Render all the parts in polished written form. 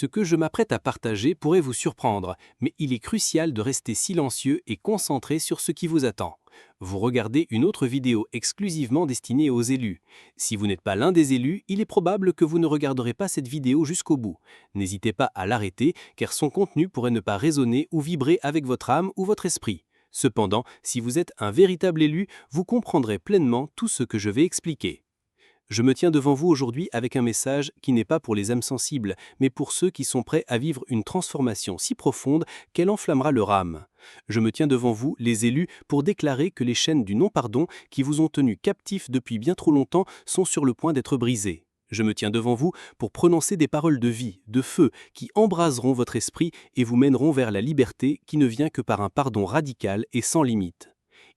Ce que je m'apprête à partager pourrait vous surprendre, mais il est crucial de rester silencieux et concentré sur ce qui vous attend. Vous regardez une autre vidéo exclusivement destinée aux élus. Si vous n'êtes pas l'un des élus, il est probable que vous ne regarderez pas cette vidéo jusqu'au bout. N'hésitez pas à l'arrêter, car son contenu pourrait ne pas résonner ou vibrer avec votre âme ou votre esprit. Cependant, si vous êtes un véritable élu, vous comprendrez pleinement tout ce que je vais expliquer. Je me tiens devant vous aujourd'hui avec un message qui n'est pas pour les âmes sensibles, mais pour ceux qui sont prêts à vivre une transformation si profonde qu'elle enflammera leur âme. Je me tiens devant vous, les élus, pour déclarer que les chaînes du non-pardon qui vous ont tenus captifs depuis bien trop longtemps sont sur le point d'être brisées. Je me tiens devant vous pour prononcer des paroles de vie, de feu, qui embraseront votre esprit et vous mèneront vers la liberté qui ne vient que par un pardon radical et sans limite.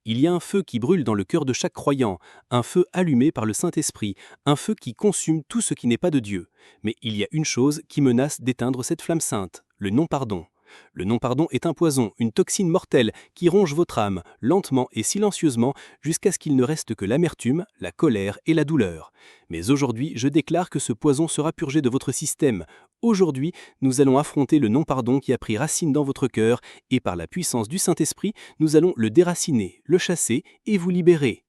Il y a un feu qui brûle dans le cœur de chaque croyant, un feu allumé par le Saint-Esprit, un feu qui consume tout ce qui n'est pas de Dieu. Mais il y a une chose qui menace d'éteindre cette flamme sainte, le non-pardon. Le non-pardon est un poison, une toxine mortelle qui ronge votre âme, lentement et silencieusement, jusqu'à ce qu'il ne reste que l'amertume, la colère et la douleur. Mais aujourd'hui, je déclare que ce poison sera purgé de votre système. Aujourd'hui, nous allons affronter le non-pardon qui a pris racine dans votre cœur, et par la puissance du Saint-Esprit, nous allons le déraciner, le chasser et vous libérer.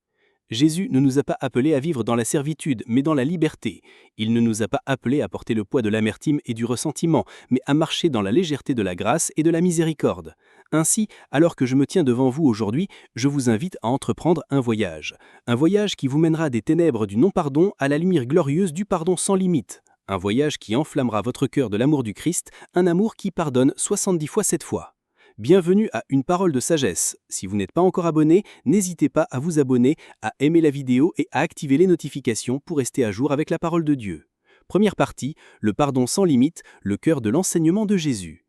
Jésus ne nous a pas appelés à vivre dans la servitude, mais dans la liberté. Il ne nous a pas appelés à porter le poids de l'amertume et du ressentiment, mais à marcher dans la légèreté de la grâce et de la miséricorde. Ainsi, alors que je me tiens devant vous aujourd'hui, je vous invite à entreprendre un voyage. Un voyage qui vous mènera des ténèbres du non-pardon à la lumière glorieuse du pardon sans limite. Un voyage qui enflammera votre cœur de l'amour du Christ, un amour qui pardonne 70 fois 7 fois. Bienvenue à Une parole de sagesse. Si vous n'êtes pas encore abonné, n'hésitez pas à vous abonner, à aimer la vidéo et à activer les notifications pour rester à jour avec la parole de Dieu. Première partie, le pardon sans limite, le cœur de l'enseignement de Jésus.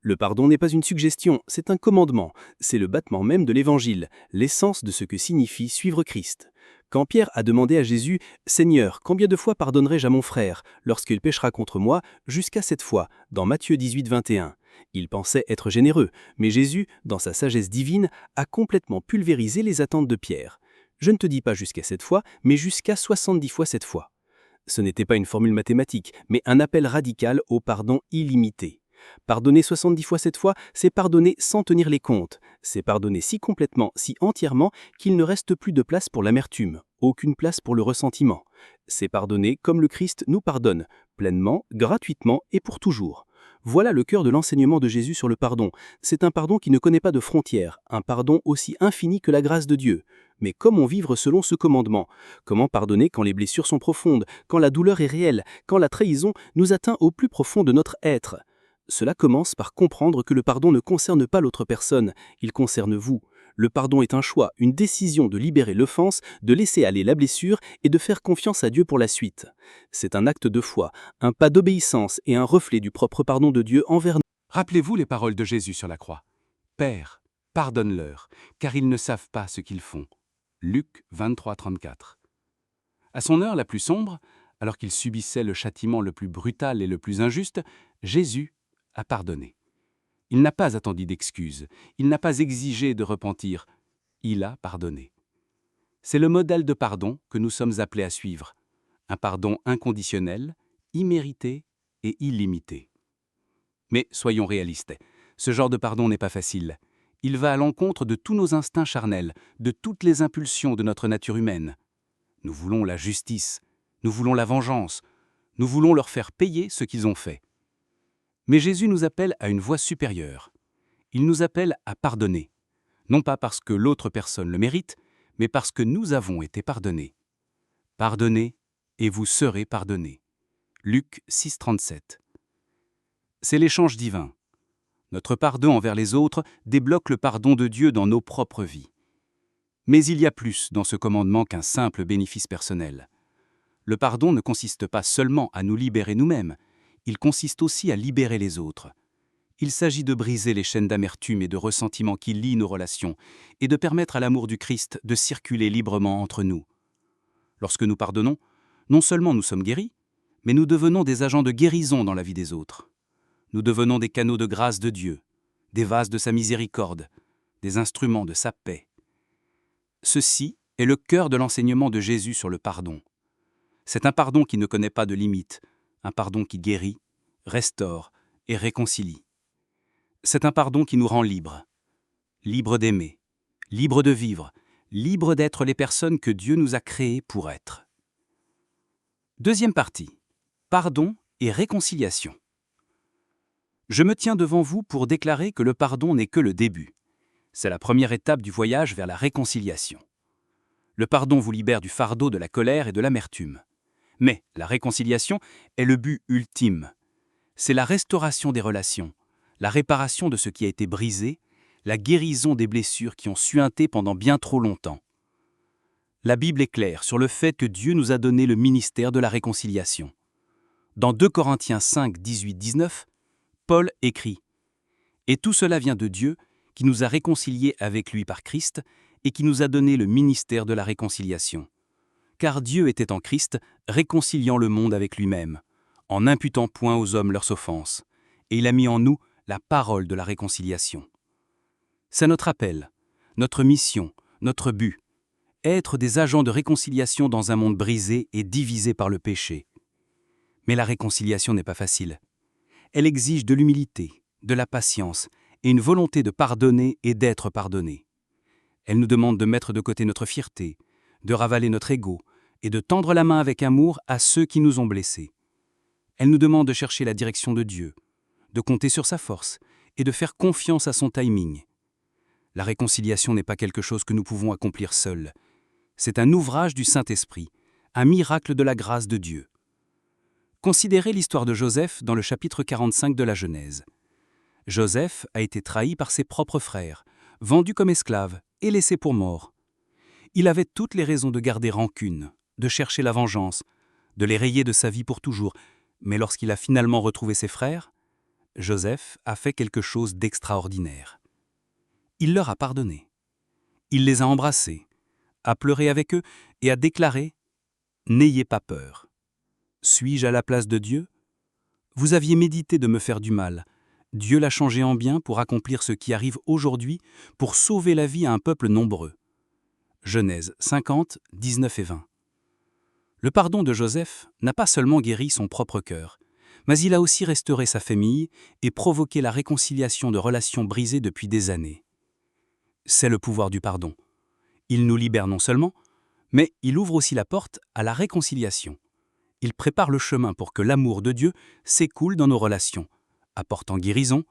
Le pardon n'est pas une suggestion, c'est un commandement, c'est le battement même de l'Évangile, l'essence de ce que signifie suivre Christ. Quand Pierre a demandé à Jésus « Seigneur, combien de fois pardonnerai-je à mon frère lorsqu'il péchera contre moi, jusqu'à 7 fois ?» dans Matthieu 18, 21. Il pensait être généreux, mais Jésus, dans sa sagesse divine, a complètement pulvérisé les attentes de Pierre. Je ne te dis pas jusqu'à 7 fois, mais jusqu'à 70 fois 7 fois. Ce n'était pas une formule mathématique, mais un appel radical au pardon illimité. Pardonner 70 fois 7 fois, c'est pardonner sans tenir les comptes. C'est pardonner si complètement, si entièrement, qu'il ne reste plus de place pour l'amertume, aucune place pour le ressentiment. C'est pardonner comme le Christ nous pardonne, pleinement, gratuitement et pour toujours. Voilà le cœur de l'enseignement de Jésus sur le pardon. C'est un pardon qui ne connaît pas de frontières, un pardon aussi infini que la grâce de Dieu. Mais comment vivre selon ce commandement? Comment pardonner quand les blessures sont profondes, quand la douleur est réelle, quand la trahison nous atteint au plus profond de notre être? Cela commence par comprendre que le pardon ne concerne pas l'autre personne, il concerne vous. Le pardon est un choix, une décision de libérer l'offense, de laisser aller la blessure et de faire confiance à Dieu pour la suite. C'est un acte de foi, un pas d'obéissance et un reflet du propre pardon de Dieu envers nous. Rappelez-vous les paroles de Jésus sur la croix. Père, pardonne-leur, car ils ne savent pas ce qu'ils font. Luc 23, 34. À son heure la plus sombre, alors qu'il subissait le châtiment le plus brutal et le plus injuste, Jésus a pardonné. Il n'a pas attendu d'excuses, il n'a pas exigé de repentir, il a pardonné. C'est le modèle de pardon que nous sommes appelés à suivre. Un pardon inconditionnel, immérité et illimité. Mais soyons réalistes, ce genre de pardon n'est pas facile. Il va à l'encontre de tous nos instincts charnels, de toutes les impulsions de notre nature humaine. Nous voulons la justice, nous voulons la vengeance, nous voulons leur faire payer ce qu'ils ont fait. Mais Jésus nous appelle à une voie supérieure. Il nous appelle à pardonner, non pas parce que l'autre personne le mérite, mais parce que nous avons été pardonnés. Pardonnez et vous serez pardonnés. Luc 6, 37. C'est l'échange divin. Notre pardon envers les autres débloque le pardon de Dieu dans nos propres vies. Mais il y a plus dans ce commandement qu'un simple bénéfice personnel. Le pardon ne consiste pas seulement à nous libérer nous-mêmes, il consiste aussi à libérer les autres. Il s'agit de briser les chaînes d'amertume et de ressentiment qui lient nos relations et de permettre à l'amour du Christ de circuler librement entre nous. Lorsque nous pardonnons, non seulement nous sommes guéris, mais nous devenons des agents de guérison dans la vie des autres. Nous devenons des canaux de grâce de Dieu, des vases de sa miséricorde, des instruments de sa paix. Ceci est le cœur de l'enseignement de Jésus sur le pardon. C'est un pardon qui ne connaît pas de limites, un pardon qui guérit, restaure et réconcilie. C'est un pardon qui nous rend libres. Libres d'aimer, libres de vivre, libres d'être les personnes que Dieu nous a créées pour être. Deuxième partie. Pardon et réconciliation. Je me tiens devant vous pour déclarer que le pardon n'est que le début. C'est la première étape du voyage vers la réconciliation. Le pardon vous libère du fardeau de la colère et de l'amertume. Mais la réconciliation est le but ultime. C'est la restauration des relations, la réparation de ce qui a été brisé, la guérison des blessures qui ont suinté pendant bien trop longtemps. La Bible est claire sur le fait que Dieu nous a donné le ministère de la réconciliation. Dans 2 Corinthiens 5, 18-19, Paul écrit « Et tout cela vient de Dieu, qui nous a réconciliés avec lui par Christ et qui nous a donné le ministère de la réconciliation. Car Dieu était en Christ, réconciliant le monde avec lui-même, en n'imputant point aux hommes leurs offenses, et il a mis en nous la parole de la réconciliation. » C'est notre appel, notre mission, notre but, être des agents de réconciliation dans un monde brisé et divisé par le péché. Mais la réconciliation n'est pas facile. Elle exige de l'humilité, de la patience et une volonté de pardonner et d'être pardonné. Elle nous demande de mettre de côté notre fierté, de ravaler notre ego et de tendre la main avec amour à ceux qui nous ont blessés. Elle nous demande de chercher la direction de Dieu, de compter sur sa force et de faire confiance à son timing. La réconciliation n'est pas quelque chose que nous pouvons accomplir seuls. C'est un ouvrage du Saint-Esprit, un miracle de la grâce de Dieu. Considérez l'histoire de Joseph dans le chapitre 45 de la Genèse. Joseph a été trahi par ses propres frères, vendu comme esclave et laissé pour mort. Il avait toutes les raisons de garder rancune, de chercher la vengeance, de les rayer de sa vie pour toujours, mais lorsqu'il a finalement retrouvé ses frères, Joseph a fait quelque chose d'extraordinaire. Il leur a pardonné. Il les a embrassés, a pleuré avec eux et a déclaré « N'ayez pas peur. Suis-je à la place de Dieu ? Vous aviez médité de me faire du mal. Dieu l'a changé en bien pour accomplir ce qui arrive aujourd'hui, pour sauver la vie à un peuple nombreux. » Genèse 50, 19 et 20. Le pardon de Joseph n'a pas seulement guéri son propre cœur, mais il a aussi restauré sa famille et provoqué la réconciliation de relations brisées depuis des années. C'est le pouvoir du pardon. Il nous libère non seulement, mais il ouvre aussi la porte à la réconciliation. Il prépare le chemin pour que l'amour de Dieu s'écoule dans nos relations, apportant guérison,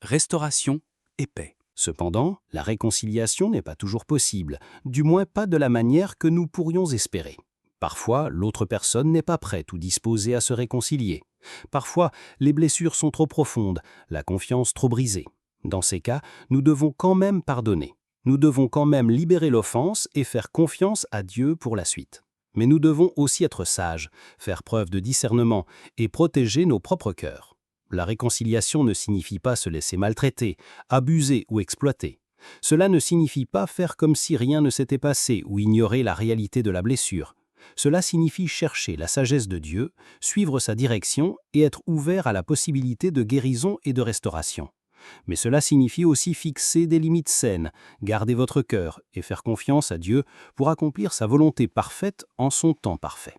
restauration et paix. Cependant, la réconciliation n'est pas toujours possible, du moins pas de la manière que nous pourrions espérer. Parfois, l'autre personne n'est pas prête ou disposée à se réconcilier. Parfois, les blessures sont trop profondes, la confiance trop brisée. Dans ces cas, nous devons quand même pardonner. Nous devons quand même libérer l'offense et faire confiance à Dieu pour la suite. Mais nous devons aussi être sages, faire preuve de discernement et protéger nos propres cœurs. La réconciliation ne signifie pas se laisser maltraiter, abuser ou exploiter. Cela ne signifie pas faire comme si rien ne s'était passé ou ignorer la réalité de la blessure. Cela signifie chercher la sagesse de Dieu, suivre sa direction et être ouvert à la possibilité de guérison et de restauration. Mais cela signifie aussi fixer des limites saines, garder votre cœur et faire confiance à Dieu pour accomplir sa volonté parfaite en son temps parfait.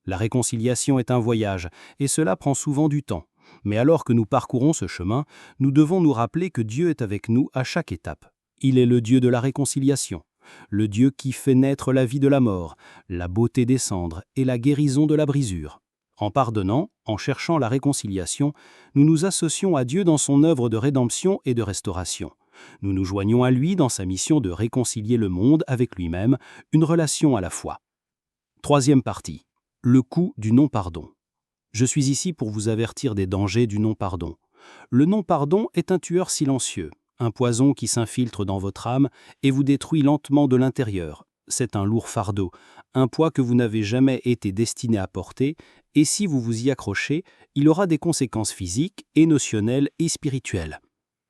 La réconciliation est un voyage et cela prend souvent du temps. Mais alors que nous parcourons ce chemin, nous devons nous rappeler que Dieu est avec nous à chaque étape. Il est le Dieu de la réconciliation, le Dieu qui fait naître la vie de la mort, la beauté des cendres et la guérison de la brisure. En pardonnant, en cherchant la réconciliation, nous nous associons à Dieu dans son œuvre de rédemption et de restauration. Nous nous joignons à lui dans sa mission de réconcilier le monde avec lui-même, une relation à la fois. Troisième partie, le coût du non-pardon. Je suis ici pour vous avertir des dangers du non-pardon. Le non-pardon est un tueur silencieux, un poison qui s'infiltre dans votre âme et vous détruit lentement de l'intérieur. C'est un lourd fardeau, un poids que vous n'avez jamais été destiné à porter, et si vous vous y accrochez, il aura des conséquences physiques, émotionnelles et spirituelles.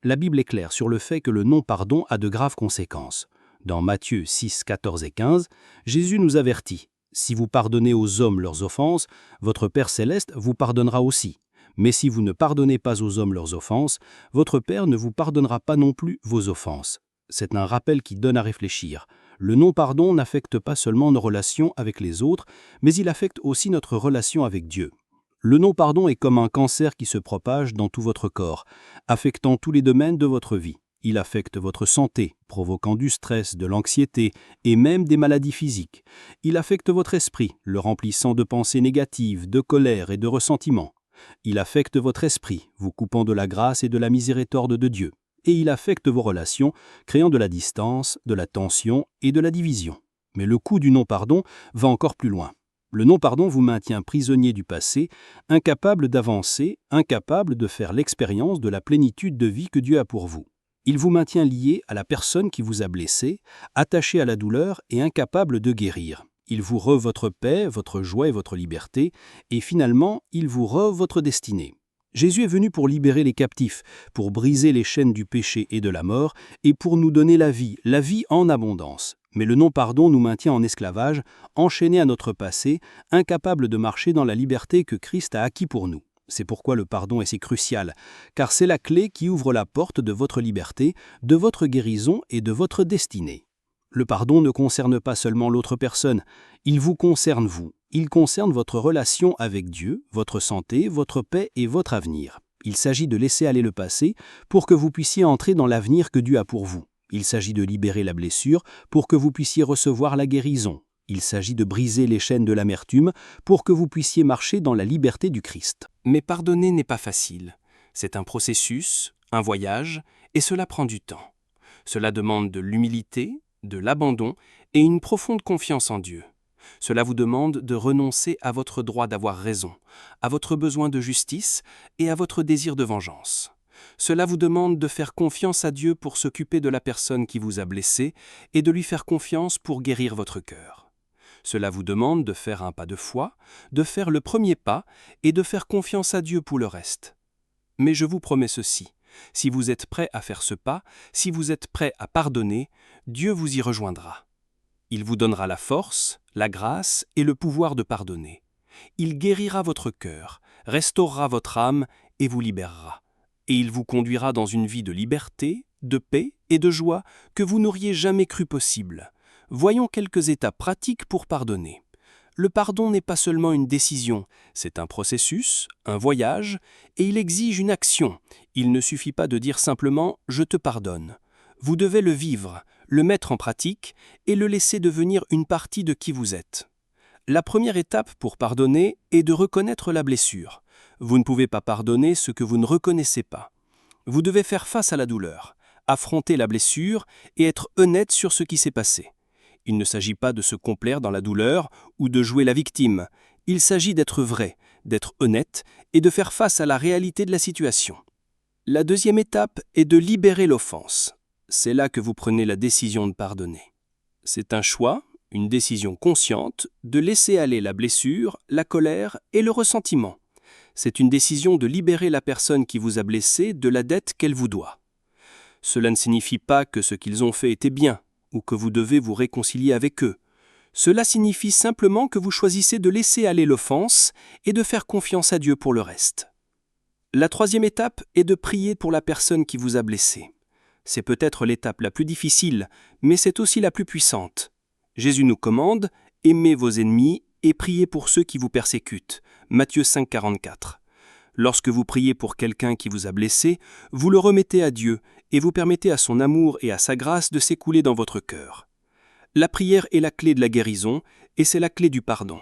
La Bible est claire sur le fait que le non-pardon a de graves conséquences. Dans Matthieu 6, 14 et 15, Jésus nous avertit « Si vous pardonnez aux hommes leurs offenses, votre Père céleste vous pardonnera aussi. Mais si vous ne pardonnez pas aux hommes leurs offenses, votre Père ne vous pardonnera pas non plus vos offenses. » C'est un rappel qui donne à réfléchir. Le non-pardon n'affecte pas seulement nos relations avec les autres, mais il affecte aussi notre relation avec Dieu. Le non-pardon est comme un cancer qui se propage dans tout votre corps, affectant tous les domaines de votre vie. Il affecte votre santé, provoquant du stress, de l'anxiété et même des maladies physiques. Il affecte votre esprit, le remplissant de pensées négatives, de colère et de ressentiment. Il affecte votre esprit, vous coupant de la grâce et de la miséricorde de Dieu. Et il affecte vos relations, créant de la distance, de la tension et de la division. Mais le coût du non-pardon va encore plus loin. Le non-pardon vous maintient prisonnier du passé, incapable d'avancer, incapable de faire l'expérience de la plénitude de vie que Dieu a pour vous. Il vous maintient lié à la personne qui vous a blessé, attaché à la douleur et incapable de guérir. Il vous rend votre paix, votre joie et votre liberté, et finalement, il vous rend votre destinée. Jésus est venu pour libérer les captifs, pour briser les chaînes du péché et de la mort, et pour nous donner la vie en abondance. Mais le non-pardon nous maintient en esclavage, enchaînés à notre passé, incapables de marcher dans la liberté que Christ a acquis pour nous. C'est pourquoi le pardon est si crucial, car c'est la clé qui ouvre la porte de votre liberté, de votre guérison et de votre destinée. Le pardon ne concerne pas seulement l'autre personne, il vous concerne vous. Il concerne votre relation avec Dieu, votre santé, votre paix et votre avenir. Il s'agit de laisser aller le passé pour que vous puissiez entrer dans l'avenir que Dieu a pour vous. Il s'agit de libérer la blessure pour que vous puissiez recevoir la guérison. Il s'agit de briser les chaînes de l'amertume pour que vous puissiez marcher dans la liberté du Christ. Mais pardonner n'est pas facile. C'est un processus, un voyage, et cela prend du temps. Cela demande de l'humilité, de l'abandon et une profonde confiance en Dieu. Cela vous demande de renoncer à votre droit d'avoir raison, à votre besoin de justice et à votre désir de vengeance. Cela vous demande de faire confiance à Dieu pour s'occuper de la personne qui vous a blessé et de lui faire confiance pour guérir votre cœur. Cela vous demande de faire un pas de foi, de faire le premier pas et de faire confiance à Dieu pour le reste. Mais je vous promets ceci, si vous êtes prêt à faire ce pas, si vous êtes prêt à pardonner, Dieu vous y rejoindra. Il vous donnera la force, la grâce et le pouvoir de pardonner. Il guérira votre cœur, restaurera votre âme et vous libérera. Et il vous conduira dans une vie de liberté, de paix et de joie que vous n'auriez jamais cru possible. Voyons quelques étapes pratiques pour pardonner. Le pardon n'est pas seulement une décision, c'est un processus, un voyage, et il exige une action. Il ne suffit pas de dire simplement « je te pardonne ». Vous devez le vivre, le mettre en pratique et le laisser devenir une partie de qui vous êtes. La première étape pour pardonner est de reconnaître la blessure. Vous ne pouvez pas pardonner ce que vous ne reconnaissez pas. Vous devez faire face à la douleur, affronter la blessure et être honnête sur ce qui s'est passé. Il ne s'agit pas de se complaire dans la douleur ou de jouer la victime. Il s'agit d'être vrai, d'être honnête et de faire face à la réalité de la situation. La deuxième étape est de libérer l'offense. C'est là que vous prenez la décision de pardonner. C'est un choix, une décision consciente, de laisser aller la blessure, la colère et le ressentiment. C'est une décision de libérer la personne qui vous a blessé de la dette qu'elle vous doit. Cela ne signifie pas que ce qu'ils ont fait était bien, ou que vous devez vous réconcilier avec eux. Cela signifie simplement que vous choisissez de laisser aller l'offense et de faire confiance à Dieu pour le reste. La troisième étape est de prier pour la personne qui vous a blessé. C'est peut-être l'étape la plus difficile, mais c'est aussi la plus puissante. Jésus nous commande « Aimez vos ennemis et priez pour ceux qui vous persécutent » Matthieu 5, 44. Lorsque vous priez pour quelqu'un qui vous a blessé, vous le remettez à Dieu et vous permettez à son amour et à sa grâce de s'écouler dans votre cœur. La prière est la clé de la guérison et c'est la clé du pardon.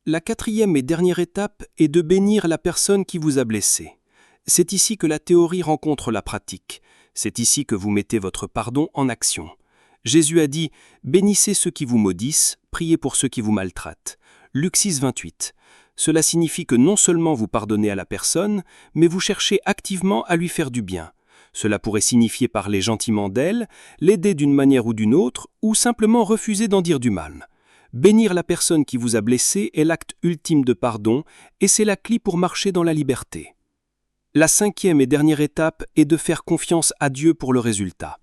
La quatrième et dernière étape est de bénir la personne qui vous a blessé. C'est ici que la théorie rencontre la pratique. C'est ici que vous mettez votre pardon en action. Jésus a dit « Bénissez ceux qui vous maudissent, priez pour ceux qui vous maltraitent » Luc 6, 28. Cela signifie que non seulement vous pardonnez à la personne, mais vous cherchez activement à lui faire du bien. Cela pourrait signifier parler gentiment d'elle, l'aider d'une manière ou d'une autre, ou simplement refuser d'en dire du mal. Bénir la personne qui vous a blessé est l'acte ultime de pardon, et c'est la clé pour marcher dans la liberté. La cinquième et dernière étape est de faire confiance à Dieu pour le résultat.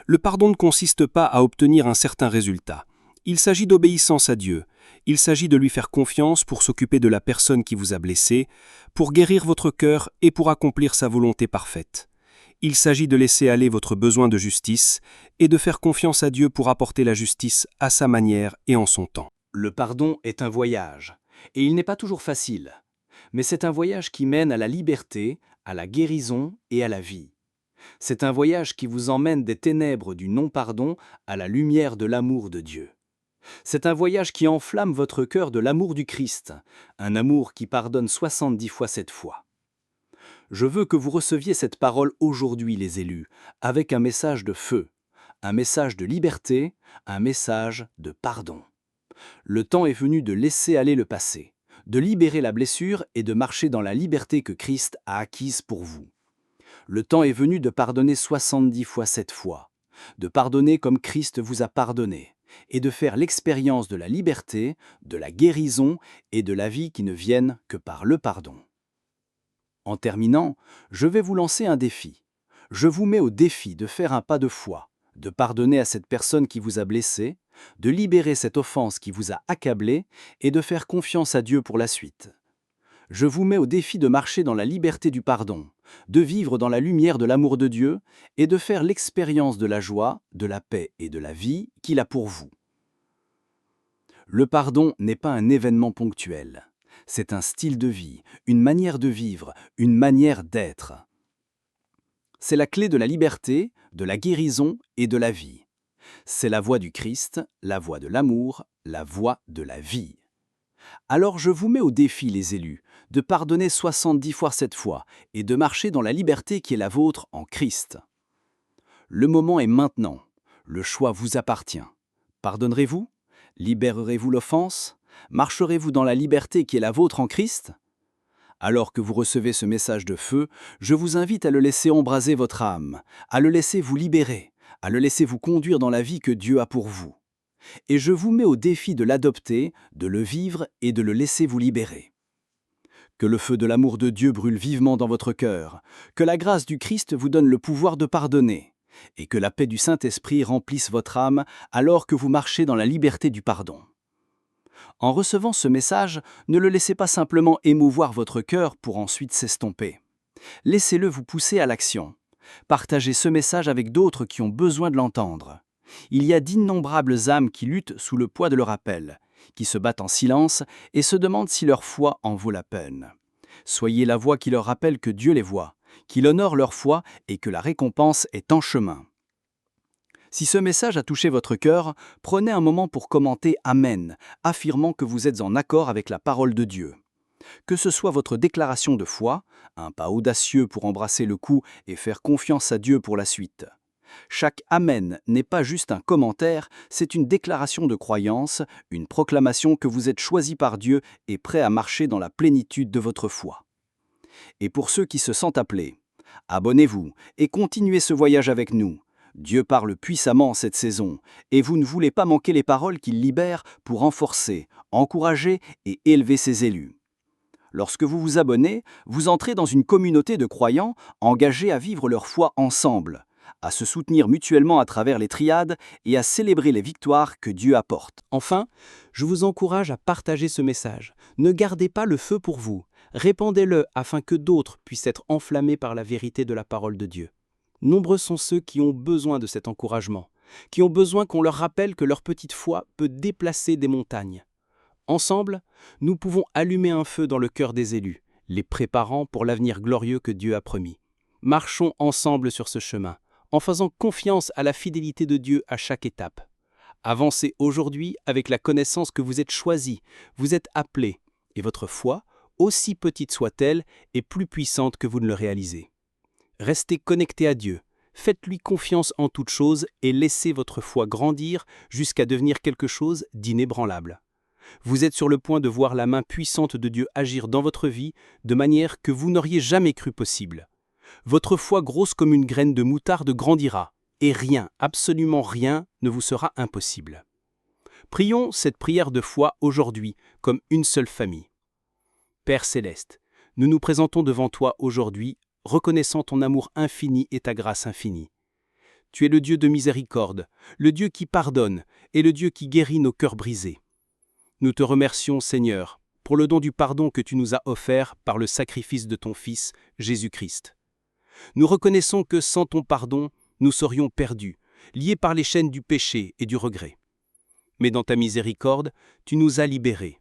Le pardon ne consiste pas à obtenir un certain résultat. Il s'agit d'obéissance à Dieu. Il s'agit de lui faire confiance pour s'occuper de la personne qui vous a blessé, pour guérir votre cœur et pour accomplir sa volonté parfaite. Il s'agit de laisser aller votre besoin de justice et de faire confiance à Dieu pour apporter la justice à sa manière et en son temps. Le pardon est un voyage, et il n'est pas toujours facile. mais c'est un voyage qui mène à la liberté, à la guérison et à la vie. C'est un voyage qui vous emmène des ténèbres du non-pardon à la lumière de l'amour de Dieu. C'est un voyage qui enflamme votre cœur de l'amour du Christ, un amour qui pardonne 70 fois 7 fois. Je veux que vous receviez cette parole aujourd'hui, les élus, avec un message de feu, un message de liberté, un message de pardon. Le temps est venu de laisser aller le passé, de libérer la blessure et de marcher dans la liberté que Christ a acquise pour vous. Le temps est venu de pardonner 70 fois 7 fois, de pardonner comme Christ vous a pardonné, et de faire l'expérience de la liberté, de la guérison et de la vie qui ne viennent que par le pardon. En terminant, je vais vous lancer un défi. Je vous mets au défi de faire un pas de foi, de pardonner à cette personne qui vous a blessé, de libérer cette offense qui vous a accablé et de faire confiance à Dieu pour la suite. Je vous mets au défi de marcher dans la liberté du pardon, de vivre dans la lumière de l'amour de Dieu et de faire l'expérience de la joie, de la paix et de la vie qu'il a pour vous. Le pardon n'est pas un événement ponctuel. C'est un style de vie, une manière de vivre, une manière d'être. C'est la clé de la liberté, de la guérison et de la vie. C'est la voie du Christ, la voie de l'amour, la voie de la vie. Alors je vous mets au défi, les élus, de pardonner 70 fois 7 fois et de marcher dans la liberté qui est la vôtre en Christ. Le moment est maintenant. Le choix vous appartient. Pardonnerez-vous? Libérerez-vous l'offense? Marcherez-vous dans la liberté qui est la vôtre en Christ? Alors que vous recevez ce message de feu, je vous invite à le laisser embraser votre âme, à le laisser vous libérer, à le laisser vous conduire dans la vie que Dieu a pour vous. Et je vous mets au défi de l'adopter, de le vivre et de le laisser vous libérer. Que le feu de l'amour de Dieu brûle vivement dans votre cœur, que la grâce du Christ vous donne le pouvoir de pardonner, et que la paix du Saint-Esprit remplisse votre âme alors que vous marchez dans la liberté du pardon. En recevant ce message, ne le laissez pas simplement émouvoir votre cœur pour ensuite s'estomper. Laissez-le vous pousser à l'action. Partagez ce message avec d'autres qui ont besoin de l'entendre. Il y a d'innombrables âmes qui luttent sous le poids de leur appel, qui se battent en silence et se demandent si leur foi en vaut la peine. Soyez la voix qui leur rappelle que Dieu les voit, qu'il honore leur foi et que la récompense est en chemin. Si ce message a touché votre cœur, prenez un moment pour commenter « Amen », affirmant que vous êtes en accord avec la parole de Dieu. Que ce soit votre déclaration de foi, un pas audacieux pour embrasser le coup et faire confiance à Dieu pour la suite. Chaque « Amen » n'est pas juste un commentaire, c'est une déclaration de croyance, une proclamation que vous êtes choisi par Dieu et prêt à marcher dans la plénitude de votre foi. Et pour ceux qui se sentent appelés, abonnez-vous et continuez ce voyage avec nous. Dieu parle puissamment en cette saison, et vous ne voulez pas manquer les paroles qu'il libère pour renforcer, encourager et élever ses élus. Lorsque vous vous abonnez, vous entrez dans une communauté de croyants engagés à vivre leur foi ensemble, à se soutenir mutuellement à travers les triades et à célébrer les victoires que Dieu apporte. Enfin, je vous encourage à partager ce message. Ne gardez pas le feu pour vous. Répandez-le afin que d'autres puissent être enflammés par la vérité de la parole de Dieu. Nombreux sont ceux qui ont besoin de cet encouragement, qui ont besoin qu'on leur rappelle que leur petite foi peut déplacer des montagnes. Ensemble, nous pouvons allumer un feu dans le cœur des élus, les préparant pour l'avenir glorieux que Dieu a promis. Marchons ensemble sur ce chemin, en faisant confiance à la fidélité de Dieu à chaque étape. Avancez aujourd'hui avec la connaissance que vous êtes choisis, vous êtes appelés, et votre foi, aussi petite soit-elle, est plus puissante que vous ne le réalisez. Restez connectés à Dieu, faites-lui confiance en toutes choses et laissez votre foi grandir jusqu'à devenir quelque chose d'inébranlable. Vous êtes sur le point de voir la main puissante de Dieu agir dans votre vie de manière que vous n'auriez jamais cru possible. Votre foi grosse comme une graine de moutarde grandira, et rien, absolument rien, ne vous sera impossible. Prions cette prière de foi aujourd'hui comme une seule famille. Père Céleste, nous nous présentons devant toi aujourd'hui, reconnaissant ton amour infini et ta grâce infinie. Tu es le Dieu de miséricorde, le Dieu qui pardonne et le Dieu qui guérit nos cœurs brisés. Nous te remercions, Seigneur, pour le don du pardon que tu nous as offert par le sacrifice de ton Fils, Jésus-Christ. Nous reconnaissons que sans ton pardon, nous serions perdus, liés par les chaînes du péché et du regret. Mais dans ta miséricorde, tu nous as libérés.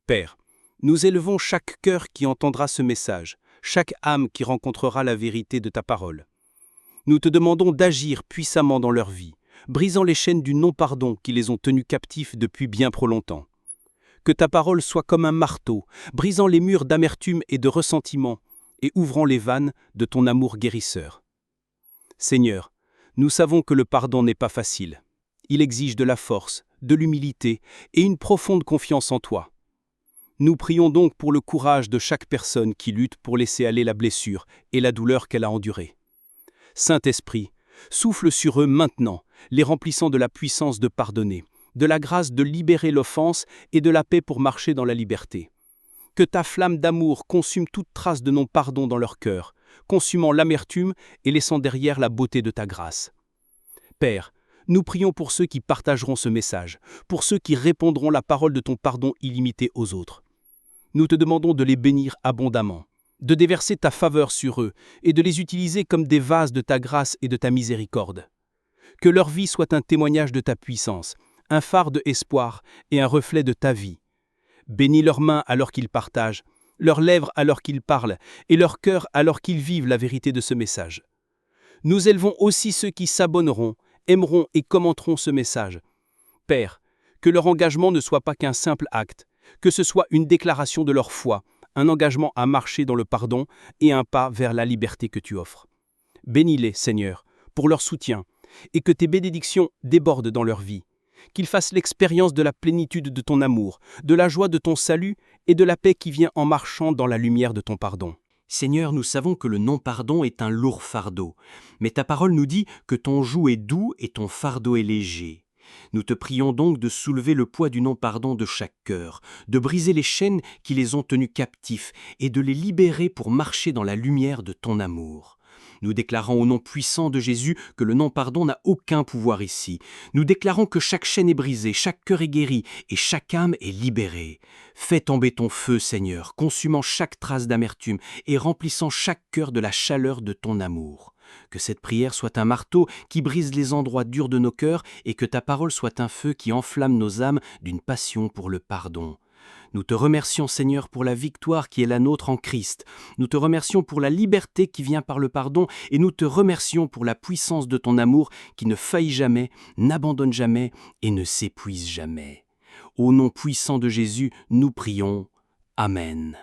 Père, Nous élevons chaque cœur qui entendra ce message, chaque âme qui rencontrera la vérité de ta parole. Nous te demandons d'agir puissamment dans leur vie, brisant les chaînes du non-pardon qui les ont tenus captifs depuis bien trop longtemps. Que ta parole soit comme un marteau, brisant les murs d'amertume et de ressentiment, et ouvrant les vannes de ton amour guérisseur. Seigneur, nous savons que le pardon n'est pas facile. Il exige de la force, de l'humilité et une profonde confiance en toi. Nous prions donc pour le courage de chaque personne qui lutte pour laisser aller la blessure et la douleur qu'elle a endurée. Saint-Esprit, souffle sur eux maintenant, les remplissant de la puissance de pardonner, de la grâce de libérer l'offense et de la paix pour marcher dans la liberté. Que ta flamme d'amour consume toute trace de non-pardon dans leur cœur, consumant l'amertume et laissant derrière la beauté de ta grâce. Père, nous prions pour ceux qui partageront ce message, pour ceux qui répondront la parole de ton pardon illimité aux autres. Nous te demandons de les bénir abondamment, de déverser ta faveur sur eux et de les utiliser comme des vases de ta grâce et de ta miséricorde. Que leur vie soit un témoignage de ta puissance, un phare de espoir et un reflet de ta vie. Bénis leurs mains alors qu'ils partagent, leurs lèvres alors qu'ils parlent et leur cœur alors qu'ils vivent la vérité de ce message. Nous élevons aussi ceux qui s'abonneront, aimeront et commenteront ce message. Père, que leur engagement ne soit pas qu'un simple acte, que ce soit une déclaration de leur foi, un engagement à marcher dans le pardon et un pas vers la liberté que tu offres. Bénis-les, Seigneur, pour leur soutien, et que tes bénédictions débordent dans leur vie. Qu'ils fassent l'expérience de la plénitude de ton amour, de la joie de ton salut et de la paix qui vient en marchant dans la lumière de ton pardon. Seigneur, nous savons que le non-pardon est un lourd fardeau, mais ta parole nous dit que ton joug est doux et ton fardeau est léger. Nous te prions donc de soulever le poids du non-pardon de chaque cœur, de briser les chaînes qui les ont tenus captifs et de les libérer pour marcher dans la lumière de ton amour. Nous déclarons au nom puissant de Jésus que le non-pardon n'a aucun pouvoir ici. Nous déclarons que chaque chaîne est brisée, chaque cœur est guéri et chaque âme est libérée. Fais tomber ton feu, Seigneur, consumant chaque trace d'amertume et remplissant chaque cœur de la chaleur de ton amour. Que cette prière soit un marteau qui brise les endroits durs de nos cœurs et que ta parole soit un feu qui enflamme nos âmes d'une passion pour le pardon. Nous te remercions, Seigneur, pour la victoire qui est la nôtre en Christ. Nous te remercions pour la liberté qui vient par le pardon et nous te remercions pour la puissance de ton amour qui ne faillit jamais, n'abandonne jamais et ne s'épuise jamais. Au nom puissant de Jésus, nous prions. Amen.